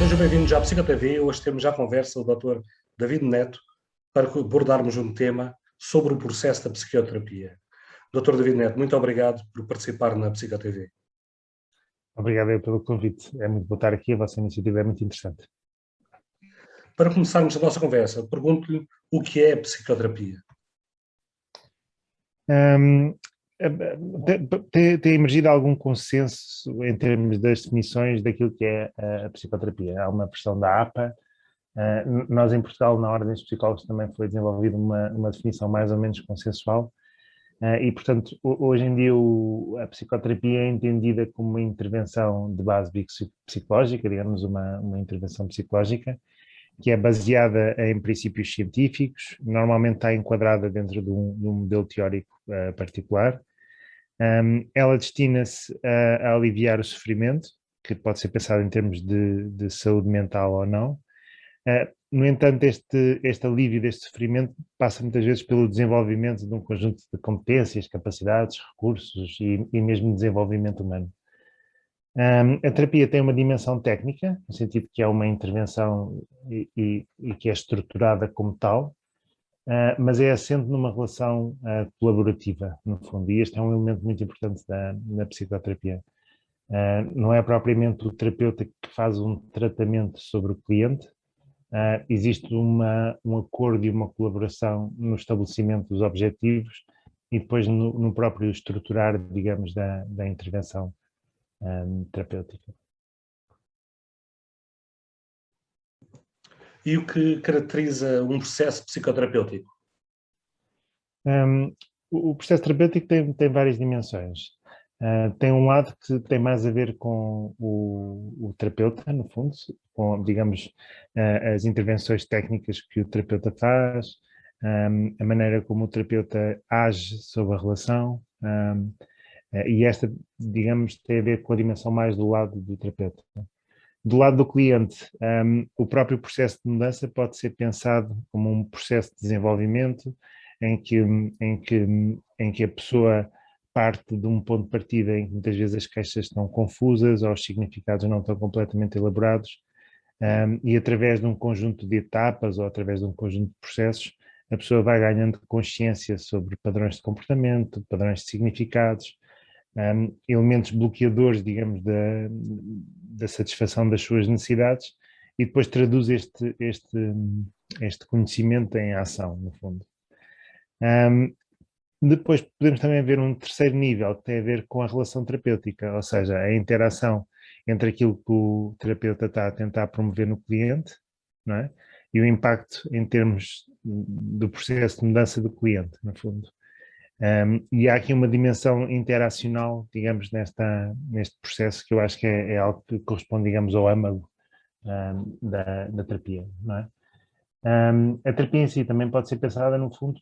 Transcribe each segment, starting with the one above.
Sejam bem-vindos à PsicoTV. Hoje temos já a conversa o Dr. David Neto para abordarmos um tema sobre o processo da psicoterapia. Dr. David Neto, muito obrigado por participar na PsicoTV. Obrigado pelo convite. É muito bom estar aqui. A vossa iniciativa é muito interessante. Para começarmos a nossa conversa, pergunto-lhe o que é a psicoterapia. Tem emergido algum consenso em termos das definições daquilo que é a psicoterapia. Há uma versão da APA. Nós, em Portugal, na Ordem dos Psicólogos, também foi desenvolvida uma definição mais ou menos consensual. E, portanto, hoje em dia a psicoterapia é entendida como uma intervenção de base psicológica, digamos, uma intervenção psicológica, que é baseada em princípios científicos, normalmente está enquadrada dentro de um modelo teórico particular. Ela destina-se a aliviar o sofrimento, que pode ser pensado em termos de saúde mental ou não. No entanto, este alívio deste sofrimento passa muitas vezes pelo desenvolvimento de um conjunto de competências, capacidades, recursos e mesmo desenvolvimento humano. A terapia tem uma dimensão técnica, no sentido que é uma intervenção e que é estruturada como tal, mas é assente numa relação colaborativa, no fundo, e este é um elemento muito importante da psicoterapia. Não é propriamente o terapeuta que faz um tratamento sobre o cliente. Existe um acordo e uma colaboração no estabelecimento dos objetivos e depois no próprio estruturar, digamos, da intervenção terapêutica. E o que caracteriza um processo psicoterapêutico? O processo terapêutico tem várias dimensões. Tem um lado que tem mais a ver com o terapeuta, no fundo, com, digamos, as intervenções técnicas que o terapeuta faz, a maneira como o terapeuta age sobre a relação, e esta, digamos, tem a ver com a dimensão mais do lado do terapeuta. Do lado do cliente, o próprio processo de mudança pode ser pensado como um processo de desenvolvimento em que a pessoa parte de um ponto de partida em que muitas vezes as queixas estão confusas ou os significados não estão completamente elaborados, e através de um conjunto de etapas ou através de um conjunto de processos, a pessoa vai ganhando consciência sobre padrões de comportamento, padrões de significados, elementos bloqueadores, digamos, da satisfação das suas necessidades, e depois traduz este conhecimento em ação, no fundo. Depois podemos também ver um terceiro nível que tem a ver com a relação terapêutica, ou seja, a interação entre aquilo que o terapeuta está a tentar promover no cliente, não é? E o impacto em termos do processo de mudança do cliente, no fundo. E há aqui uma dimensão interacional, digamos, neste processo, que eu acho que é algo que corresponde, digamos, ao âmago da terapia, não é? A terapia em si também pode ser pensada, no fundo,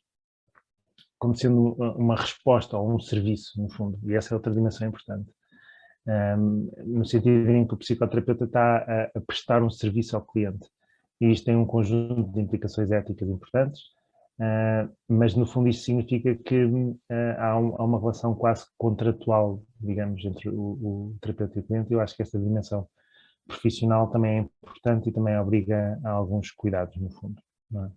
como sendo uma resposta ou um serviço, no fundo, e essa é outra dimensão importante. No sentido em que o psicoterapeuta está a prestar um serviço ao cliente. E isto tem um conjunto de implicações éticas importantes, mas no fundo isto significa que há uma relação quase contratual, digamos, entre o terapeuta e o cliente. Eu acho que esta dimensão profissional também é importante e também obriga a alguns cuidados, no fundo, não é?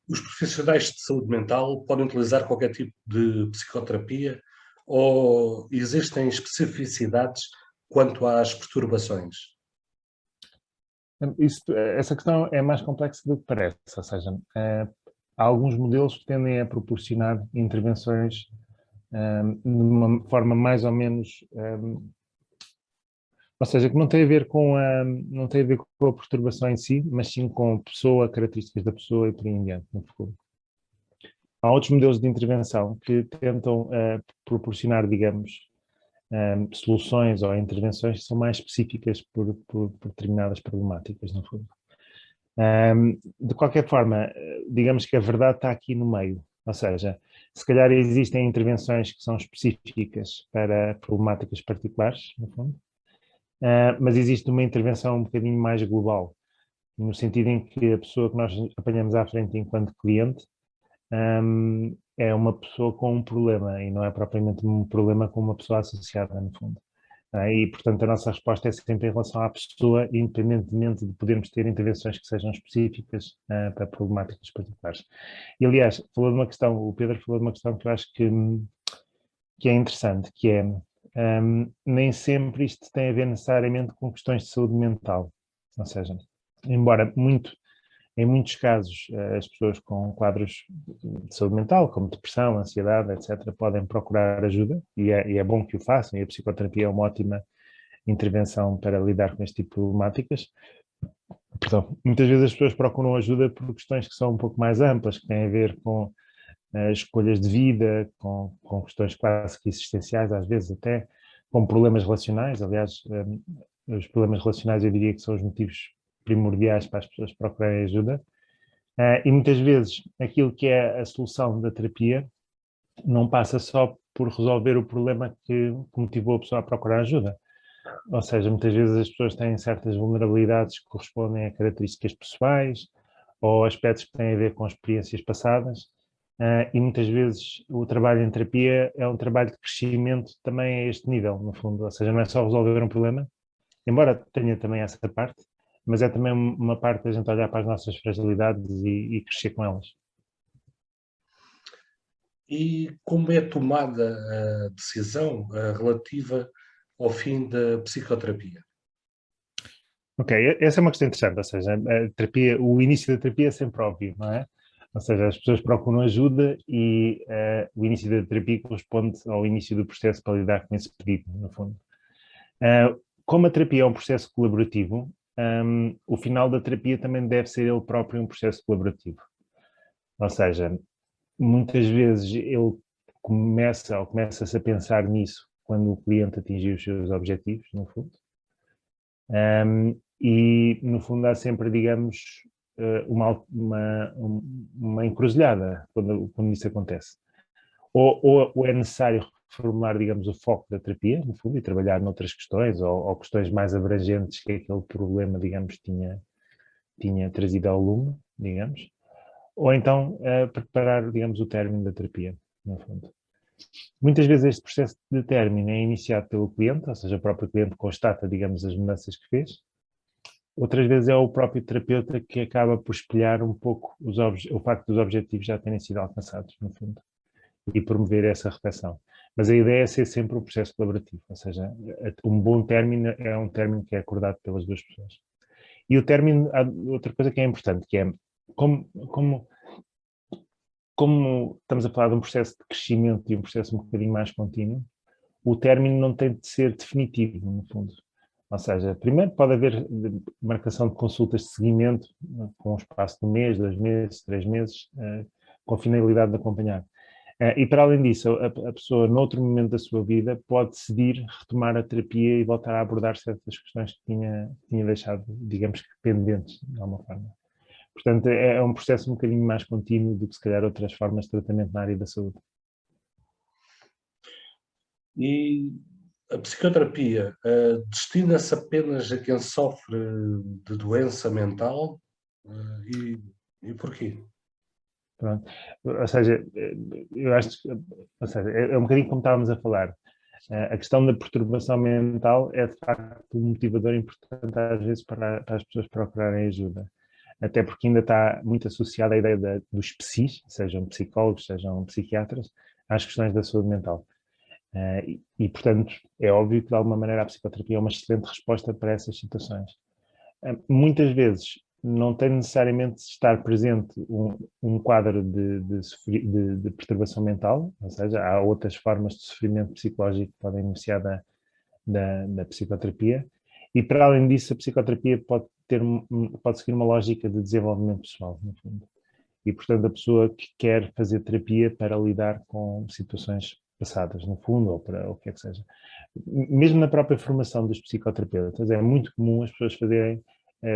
Os profissionais de saúde mental podem utilizar qualquer tipo de psicoterapia ou existem especificidades quanto às perturbações? Essa questão é mais complexa do que parece, ou seja, há alguns modelos que tendem a proporcionar intervenções de uma forma mais ou menos, ou seja, que não tem a ver não tem a ver com a perturbação em si, mas sim com a pessoa, características da pessoa e por aí em diante, no futuro. Há outros modelos de intervenção que tentam proporcionar, digamos, soluções ou intervenções que são mais específicas por determinadas problemáticas, no fundo. De qualquer forma, digamos que a verdade está aqui no meio, ou seja, se calhar existem intervenções que são específicas para problemáticas particulares, no fundo, mas existe uma intervenção um bocadinho mais global, no sentido em que a pessoa que nós apanhamos à frente enquanto cliente é uma pessoa com um problema e não é propriamente um problema com uma pessoa associada, no fundo. E, portanto, a nossa resposta é sempre em relação à pessoa, independentemente de podermos ter intervenções que sejam específicas para problemáticas particulares. E, aliás, o Pedro falou de uma questão que eu acho que é interessante, que é, nem sempre isto tem a ver necessariamente com questões de saúde mental. Ou seja, embora em muitos casos as pessoas com quadros de saúde mental, como depressão, ansiedade, etc., podem procurar ajuda, e é bom que o façam, e a psicoterapia é uma ótima intervenção para lidar com este tipo de problemáticas. Perdão, muitas vezes as pessoas procuram ajuda por questões que são um pouco mais amplas, que têm a ver com escolhas de vida, com questões quase que existenciais, às vezes até com problemas relacionais. Aliás, os problemas relacionais eu diria que são os motivos primordiais para as pessoas procurarem ajuda. E muitas vezes aquilo que é a solução da terapia não passa só por resolver o problema que motivou a pessoa a procurar ajuda. Ou seja, muitas vezes as pessoas têm certas vulnerabilidades que correspondem a características pessoais ou aspectos que têm a ver com experiências passadas. E muitas vezes o trabalho em terapia é um trabalho de crescimento também a este nível, no fundo. Ou seja, não é só resolver um problema, embora tenha também essa parte, mas é também uma parte da gente olhar para as nossas fragilidades e crescer com elas. E como é tomada a decisão relativa ao fim da psicoterapia? Ok, essa é uma questão interessante, ou seja, a terapia, o início da terapia é sempre óbvio, não é? Ou seja, as pessoas procuram ajuda e o início da terapia corresponde ao início do processo para lidar com esse pedido, no fundo. Como a terapia é um processo colaborativo, o final da terapia também deve ser ele próprio um processo colaborativo. Ou seja, muitas vezes ele começa-se a pensar nisso quando o cliente atingiu os seus objetivos, no fundo. E, no fundo, há sempre, digamos, uma encruzilhada quando isso acontece. Ou é necessário reformular, digamos, o foco da terapia, no fundo, e trabalhar noutras questões, ou questões mais abrangentes que aquele problema, digamos, tinha trazido ao lume, digamos. Ou então preparar, digamos, o término da terapia, no fundo. Muitas vezes este processo de término é iniciado pelo cliente, ou seja, o próprio cliente constata, digamos, as mudanças que fez. Outras vezes é o próprio terapeuta que acaba por espelhar um pouco o facto dos objetivos já terem sido alcançados, no fundo, e promover essa reflexão. Mas a ideia é ser sempre um processo colaborativo, ou seja, um bom término é um término que é acordado pelas duas pessoas. E o término, há outra coisa que é importante, que é como estamos a falar de um processo de crescimento e um processo um bocadinho mais contínuo, o término não tem de ser definitivo, no fundo. Ou seja, primeiro pode haver marcação de consultas de seguimento, com um espaço de um mês, 2 meses, 3 meses, com a finalidade de acompanhar. E para além disso, a pessoa, noutro momento da sua vida, pode decidir retomar a terapia e voltar a abordar certas questões que tinha deixado, digamos que pendentes, de alguma forma. Portanto, é um processo um bocadinho mais contínuo do que, se calhar, outras formas de tratamento na área da saúde. E a psicoterapia destina-se apenas a quem sofre de doença mental? E porquê? Pronto. Ou seja, eu acho que, ou seja, é um bocadinho como estávamos a falar. A questão da perturbação mental é, de facto, um motivador importante, às vezes, para as pessoas procurarem ajuda. Até porque ainda está muito associada à ideia dos psis, sejam psicólogos, sejam psiquiatras, às questões da saúde mental. Portanto, é óbvio que, de alguma maneira, a psicoterapia é uma excelente resposta para essas situações. Muitas vezes não tem necessariamente de estar presente um quadro de perturbação mental, ou seja, há outras formas de sofrimento psicológico que podem iniciar da psicoterapia, e para além disso a psicoterapia pode seguir uma lógica de desenvolvimento pessoal, no fundo. E, portanto, a pessoa que quer fazer terapia para lidar com situações passadas, no fundo, ou para o que é que seja. Mesmo na própria formação dos psicoterapeutas, é muito comum as pessoas fazerem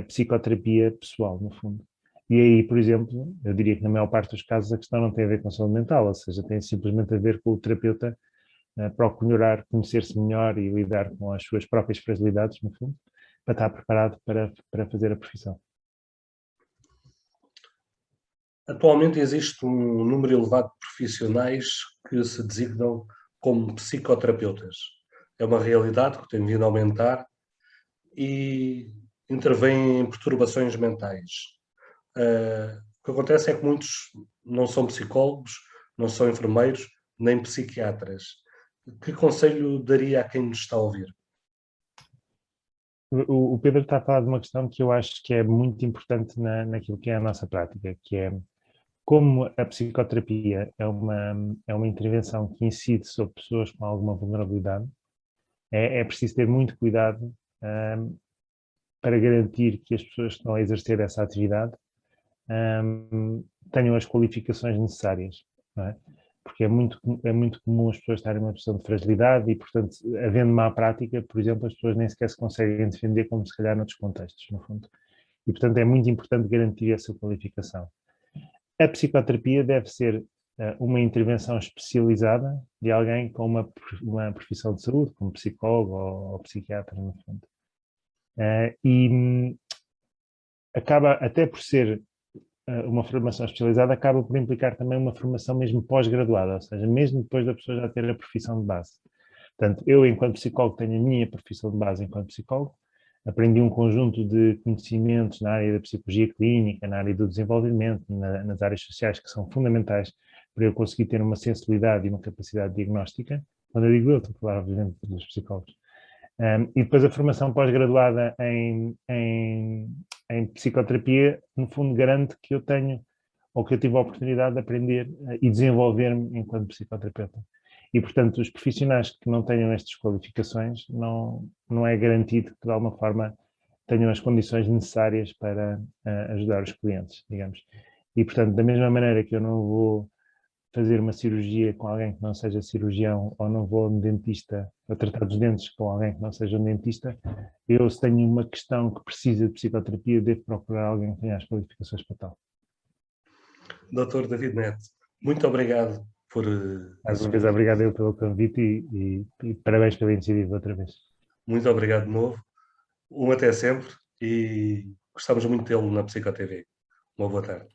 psicoterapia pessoal, no fundo. E aí, por exemplo, eu diria que na maior parte dos casos a questão não tem a ver com saúde mental, ou seja, tem simplesmente a ver com o terapeuta procurar conhecer-se melhor e lidar com as suas próprias fragilidades, no fundo, para estar preparado para fazer a profissão. Atualmente existe um número elevado de profissionais que se designam como psicoterapeutas. é uma realidade que tem vindo a aumentar e intervém em perturbações mentais. O que acontece é que muitos não são psicólogos, não são enfermeiros, nem psiquiatras. Que conselho daria a quem nos está a ouvir? O Pedro está a falar de uma questão que eu acho que é muito importante naquilo que é a nossa prática, que é como a psicoterapia é uma intervenção que incide sobre pessoas com alguma vulnerabilidade, é preciso ter muito cuidado para garantir que as pessoas que estão a exercer essa atividade tenham as qualificações necessárias, não é? Porque é muito comum as pessoas estarem numa posição de fragilidade e, portanto, havendo má prática, por exemplo, as pessoas nem sequer se conseguem defender como se calhar noutros contextos, no fundo. E, portanto, é muito importante garantir essa qualificação. A psicoterapia deve ser uma intervenção especializada de alguém com uma profissão de saúde, como psicólogo ou psiquiatra, no fundo. E acaba, até por ser uma formação especializada, acaba por implicar também uma formação mesmo pós-graduada, ou seja, mesmo depois da pessoa já ter a profissão de base. Portanto, eu, enquanto psicólogo, tenho a minha profissão de base enquanto psicólogo, aprendi um conjunto de conhecimentos na área da psicologia clínica, na área do desenvolvimento, nas áreas sociais que são fundamentais para eu conseguir ter uma sensibilidade e uma capacidade diagnóstica. Quando eu digo eu, estou a falar, obviamente, dos psicólogos. E depois a formação pós-graduada em psicoterapia, no fundo, garante que eu tenho, ou que eu tive a oportunidade de aprender e desenvolver-me enquanto psicoterapeuta. E, portanto, os profissionais que não tenham estas qualificações, não é garantido que, de alguma forma, tenham as condições necessárias para ajudar os clientes, digamos. E, portanto, da mesma maneira que eu não vou fazer uma cirurgia com alguém que não seja cirurgião, ou não vou a um dentista a tratar dos dentes com alguém que não seja um dentista, eu, se tenho uma questão que precisa de psicoterapia, devo procurar alguém que tenha as qualificações para tal. Dr. David Neto, muito obrigado por Mais uma vez, obrigado eu pelo convite e parabéns pela iniciativa outra vez. Muito obrigado de novo. Até sempre e gostamos muito dele na Psico TV. Uma boa tarde.